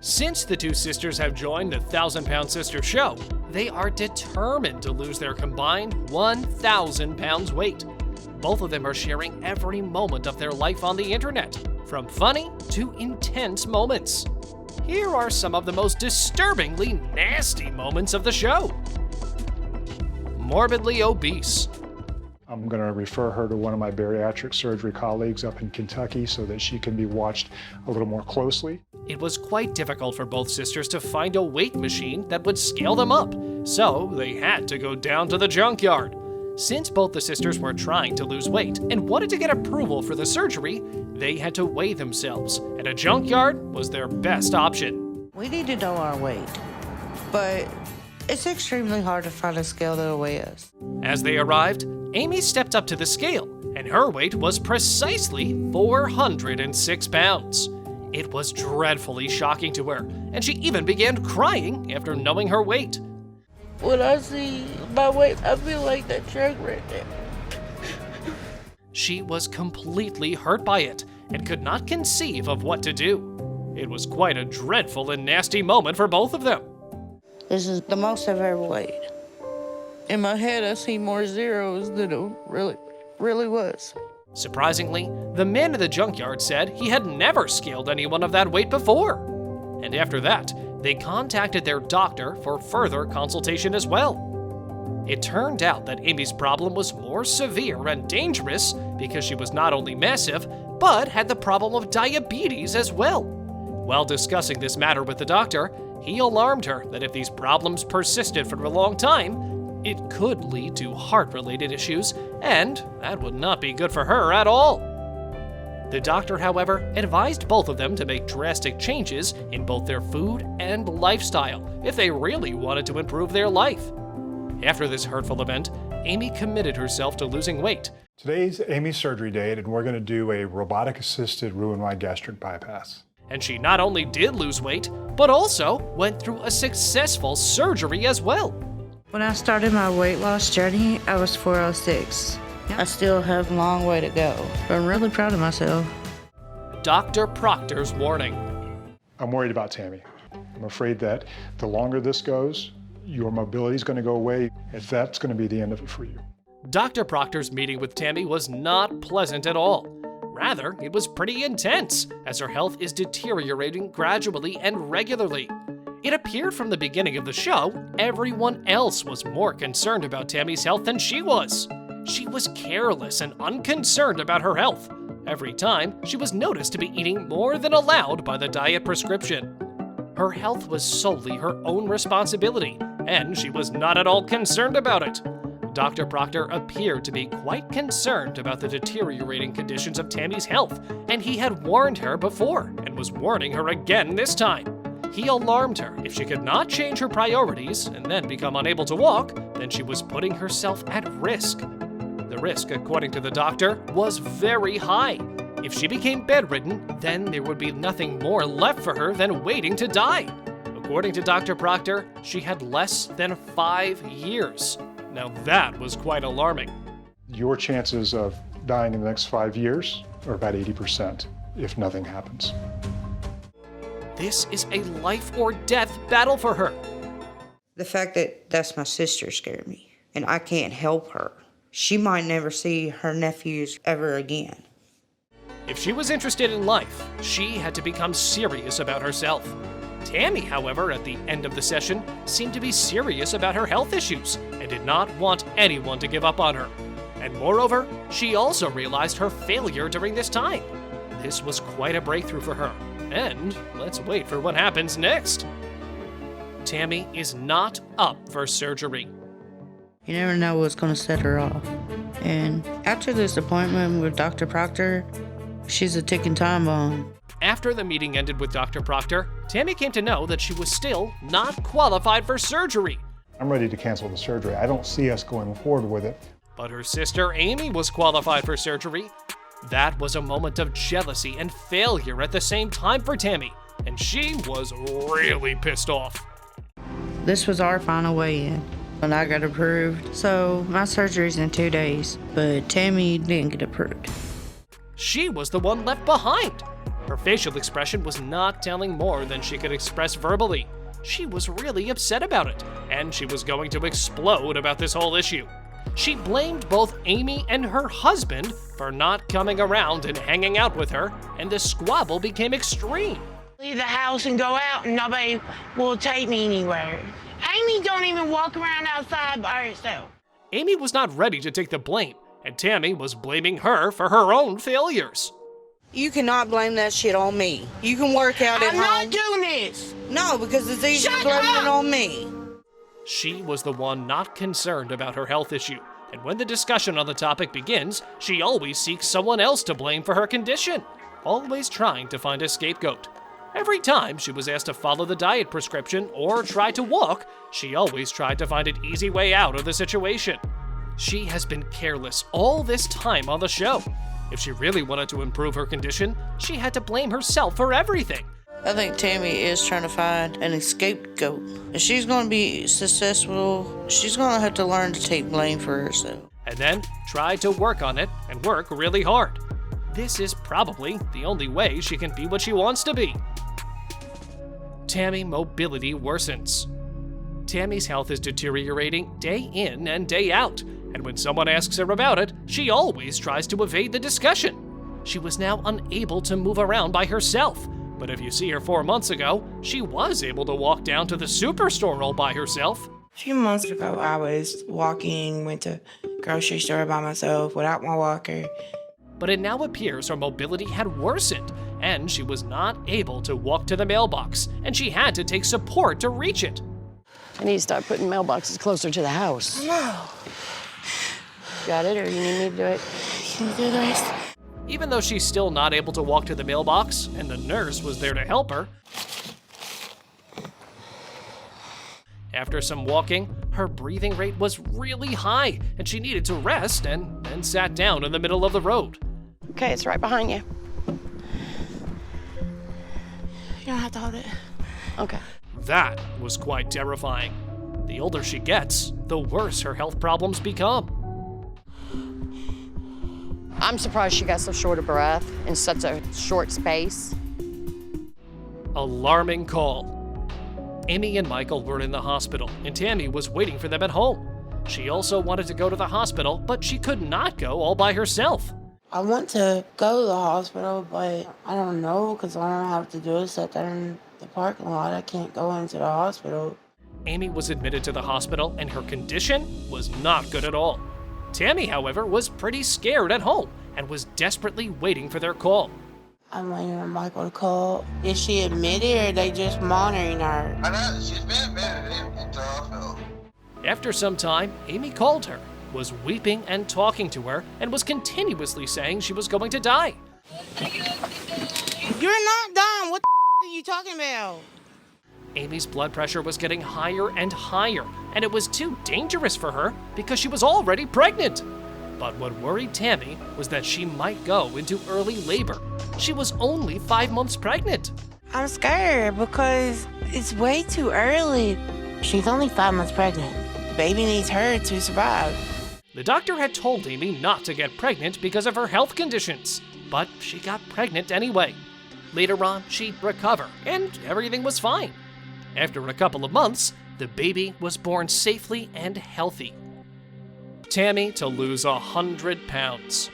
Since the two sisters have joined the 1,000-Pound Sister show, they are determined to lose their combined 1,000 pounds weight. Both of them are sharing every moment of their life on the internet, from funny to intense moments. Here are some of the most disturbingly nasty moments of the show. Morbidly obese. I'm going to refer her to one of my bariatric surgery colleagues up in Kentucky so that she can be watched a little more closely. It was quite difficult for both sisters to find a weight machine that would scale them up, so they had to go down to the junkyard. Since both the sisters were trying to lose weight and wanted to get approval for the surgery, they had to weigh themselves, and a junkyard was their best option. We need to know our weight, but it's extremely hard to find a scale that'll weigh us. As they arrived, Amy stepped up to the scale, and her weight was precisely 406 pounds. It was dreadfully shocking to her, and she even began crying after knowing her weight. When I see my weight, I feel like that truck right there. She was completely hurt by it and could not conceive of what to do. It was quite a dreadful and nasty moment for both of them. This is the most I've ever weighed. In my head, I see more zeros than it really was. Surprisingly, the man in the junkyard said he had never scaled anyone of that weight before. And after that, they contacted their doctor for further consultation as well. It turned out that Amy's problem was more severe and dangerous because she was not only massive, but had the problem of diabetes as well. While discussing this matter with the doctor, he alarmed her that if these problems persisted for a long time, it could lead to heart-related issues, and that would not be good for her at all. The doctor, however, advised both of them to make drastic changes in both their food and lifestyle if they really wanted to improve their life. After this hurtful event, Amy committed herself to losing weight. Today's Amy's surgery date, and we're going to do a robotic-assisted Roux-en-Y gastric bypass. And she not only did lose weight, but also went through a successful surgery as well. When I started my weight loss journey, I was 406. I still have a long way to go, but I'm really proud of myself. Dr. Proctor's warning. I'm worried about Tammy. I'm afraid that the longer this goes, your mobility is going to go away, and that's going to be the end of it for you. Dr. Proctor's meeting with Tammy was not pleasant at all. Rather, it was pretty intense, as her health is deteriorating gradually and regularly. It appeared from the beginning of the show, everyone else was more concerned about Tammy's health than she was. She was careless and unconcerned about her health. Every time, she was noticed to be eating more than allowed by the diet prescription. Her health was solely her own responsibility, and she was not at all concerned about it. Dr. Proctor appeared to be quite concerned about the deteriorating conditions of Tammy's health, and he had warned her before and was warning her again this time. He alarmed her if she could not change her priorities and then become unable to walk, then she was putting herself at risk. The risk, according to the doctor, was very high. If she became bedridden, then there would be nothing more left for her than waiting to die. According to Dr. Proctor, she had less than 5 years. Now that was quite alarming. Your chances of dying in the next 5 years are about 80% if nothing happens. This is a life or death battle for her. The fact that that's my sister scared me, and I can't help her. She might never see her nephews ever again. If she was interested in life, she had to become serious about herself. Tammy, however, at the end of the session, seemed to be serious about her health issues and did not want anyone to give up on her. And moreover, she also realized her failure during this time. This was quite a breakthrough for her. And let's wait for what happens next. Tammy is not up for surgery. You never know what's going to set her off. And after this appointment with Dr. Proctor, she's a ticking time bomb. After the meeting ended with Dr. Proctor, Tammy came to know that she was still not qualified for surgery. I'm ready to cancel the surgery. I don't see us going forward with it. But her sister Amy was qualified for surgery. That was a moment of jealousy and failure at the same time for Tammy, and she was really pissed off. This was our final weigh-in, and I got approved. So my surgery's in 2 days, but Tammy didn't get approved. She was the one left behind. Her facial expression was not telling more than she could express verbally. She was really upset about it, and she was going to explode about this whole issue. She blamed both Amy and her husband for not coming around and hanging out with her, and the squabble became extreme. Leave the house and go out and nobody will take me anywhere. Amy don't even walk around outside by herself. Amy was not ready to take the blame, and Tammy was blaming her for her own failures. You cannot blame that shit on me. You can work out at I'm home. not doing this. No, because it's easy to Shut blame up! it on me. She was the one not concerned about her health issue, and when the discussion on the topic begins, she always seeks someone else to blame for her condition, always trying to find a scapegoat. Every time she was asked to follow the diet prescription or try to walk, she always tried to find an easy way out of the situation. She has been careless all this time on the show. If she really wanted to improve her condition, she had to blame herself for everything. I think Tammy is trying to find an scapegoat. If she's going to be successful, she's going to have to learn to take blame for herself. And then try to work on it and work really hard. This is probably the only way she can be what she wants to be. Tammy mobility worsens. Tammy's health is deteriorating day in and day out, and when someone asks her about it, she always tries to evade the discussion. She was now unable to move around by herself, but if you see her 4 months ago, she was able to walk down to the superstore all by herself. A few months ago, I was walking, went to grocery store by myself without my walker. But it now appears her mobility had worsened, and she was not able to walk to the mailbox, and she had to take support to reach it. I need to start putting mailboxes closer to the house. No. Got it, or you need me to do it? Can you do this? Even though she's still not able to walk to the mailbox, and the nurse was there to help her, after some walking, her breathing rate was really high, and she needed to rest and then sat down in the middle of the road. Okay, it's right behind you. You don't have to hold it. Okay. That was quite terrifying. The older she gets, the worse her health problems become. I'm surprised she got so short of breath in such a short space. Alarming call. Amy and Michael were in the hospital, and Tammy was waiting for them at home. She also wanted to go to the hospital, but she could not go all by herself. I want to go to the hospital, but I don't know because I don't have to do it sit there in the parking lot. I can't go into the hospital. Amy was admitted to the hospital, and her condition was not good at all. Tammy, however, was pretty scared at home and was desperately waiting for their call. I'm waiting on Michael to call. Is she admitted or are they just monitoring her? I know, she's been admitted into the hospital. After some time, Amy called her, was weeping and talking to her, and was continuously saying she was going to die. You're not dying. What the are you talking about? Amy's blood pressure was getting higher and higher, and it was too dangerous for her because she was already pregnant. But what worried Tammy was that she might go into early labor. She was only 5 months pregnant. I'm scared because it's way too early. She's only 5 months pregnant. Baby needs her to survive. The doctor had told Amy not to get pregnant because of her health conditions, but she got pregnant anyway. Later on, she'd recover, and everything was fine. After a couple of months, the baby was born safely and healthy. Tammy to lose 100 pounds.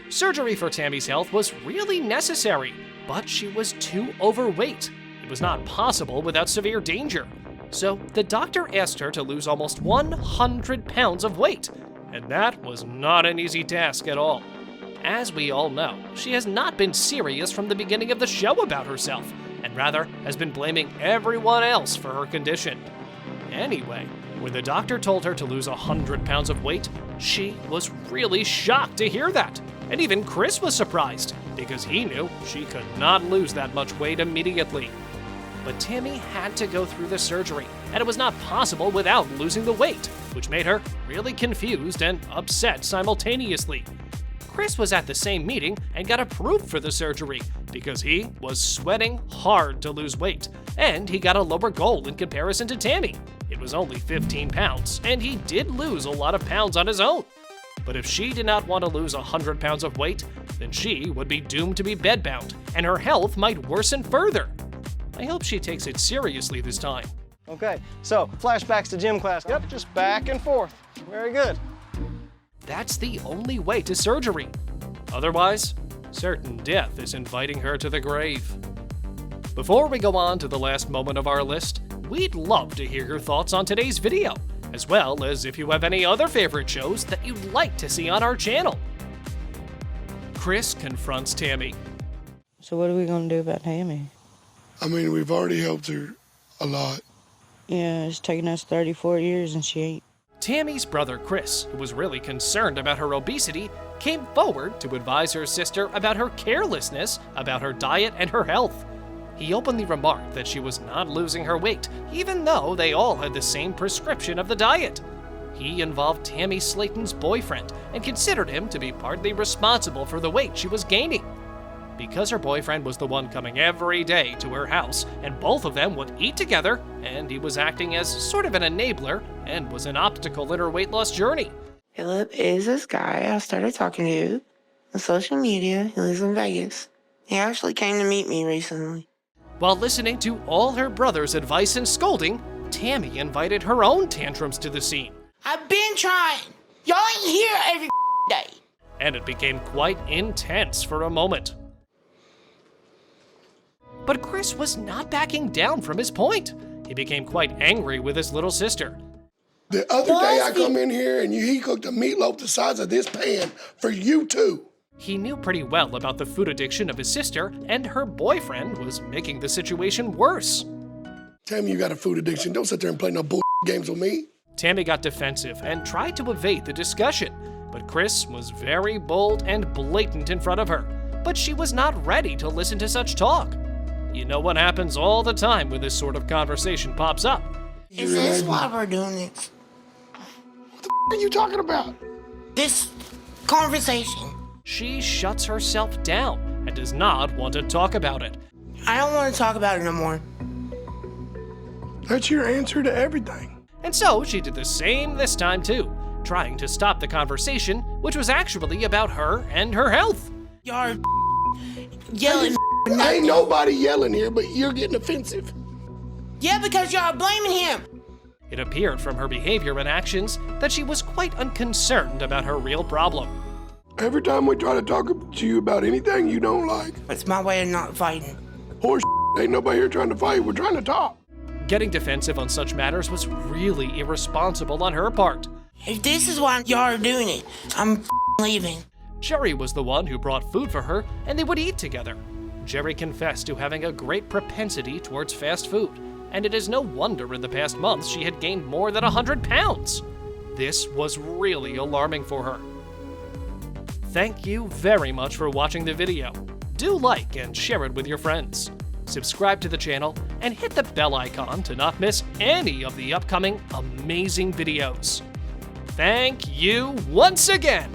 Surgery for Tammy's health was really necessary, but she was too overweight. It was not possible without severe danger. So the doctor asked her to lose almost 100 pounds of weight, and that was not an easy task at all. As we all know, she has not been serious from the beginning of the show about herself, and rather has been blaming everyone else for her condition. Anyway, when the doctor told her to lose 100 pounds of weight, she was really shocked to hear that. And even Chris was surprised, because he knew she could not lose that much weight immediately. But Tammy had to go through the surgery, and it was not possible without losing the weight, which made her really confused and upset simultaneously. Chris was at the same meeting and got approved for the surgery because he was sweating hard to lose weight, and he got a lower goal in comparison to Tammy. It was only 15 pounds, and he did lose a lot of pounds on his own. But if she did not want to lose 100 pounds of weight, then she would be doomed to be bedbound, and her health might worsen further. I hope she takes it seriously this time. Okay, so flashbacks to gym class. Yep, just back and forth. Very good. That's the only way to surgery. Otherwise, certain death is inviting her to the grave. Before we go on to the last moment of our list, we'd love to hear your thoughts on today's video, as well as if you have any other favorite shows that you'd like to see on our channel. Chris confronts Tammy. So what are we gonna do about Tammy? I mean, we've already helped her a lot. Yeah, it's taken us 34 years and she ain't. Tammy's brother Chris, who was really concerned about her obesity, came forward to advise her sister about her carelessness about her diet and her health. He openly remarked that she was not losing her weight, even though they all had the same prescription of the diet. He involved Tammy Slayton's boyfriend and considered him to be partly responsible for the weight she was gaining. Because her boyfriend was the one coming every day to her house, and both of them would eat together, and he was acting as sort of an enabler and was an obstacle in her weight loss journey. Philip is this guy I started talking to on social media. He lives in Vegas. He actually came to meet me recently. While listening to all her brother's advice and scolding, Tammy invited her own tantrums to the scene. I've been trying. Y'all ain't here every day. And it became quite intense for a moment. But Chris was not backing down from his point. He became quite angry with his little sister. The other day I come in here and he cooked a meatloaf the size of this pan for you two. He knew pretty well about the food addiction of his sister, and her boyfriend was making the situation worse. Tammy, you got a food addiction. Don't sit there and play no bull games with me. Tammy got defensive and tried to evade the discussion, but Chris was very bold and blatant in front of her. But she was not ready to listen to such talk. You know what happens all the time when this sort of conversation pops up. Is this why we're doing this? What the are you talking about? This conversation. She shuts herself down and does not want to talk about it. I don't want to talk about it no more. That's your answer to everything. And so she did the same this time too, trying to stop the conversation, which was actually about her and her health. Y'all yelling. Ain't nobody yelling here, but you're getting offensive. Yeah, because y'all blaming him. It appeared from her behavior and actions that she was quite unconcerned about her real problem. Every time we try to talk to you about anything you don't like, It's my way of not fighting. horse ain't nobody here trying to fight. We're trying to talk. Getting defensive on such matters was really irresponsible on her part. If this is why y'all are doing it, I'm leaving. Jerry was the one who brought food for her, and they would eat together. Jerry confessed to having a great propensity towards fast food, and it is no wonder in the past months she had gained more than 100 pounds. This was really alarming for her. Thank you very much for watching the video. Do like and share it with your friends. Subscribe to the channel and hit the bell icon to not miss any of the upcoming amazing videos. Thank you once again.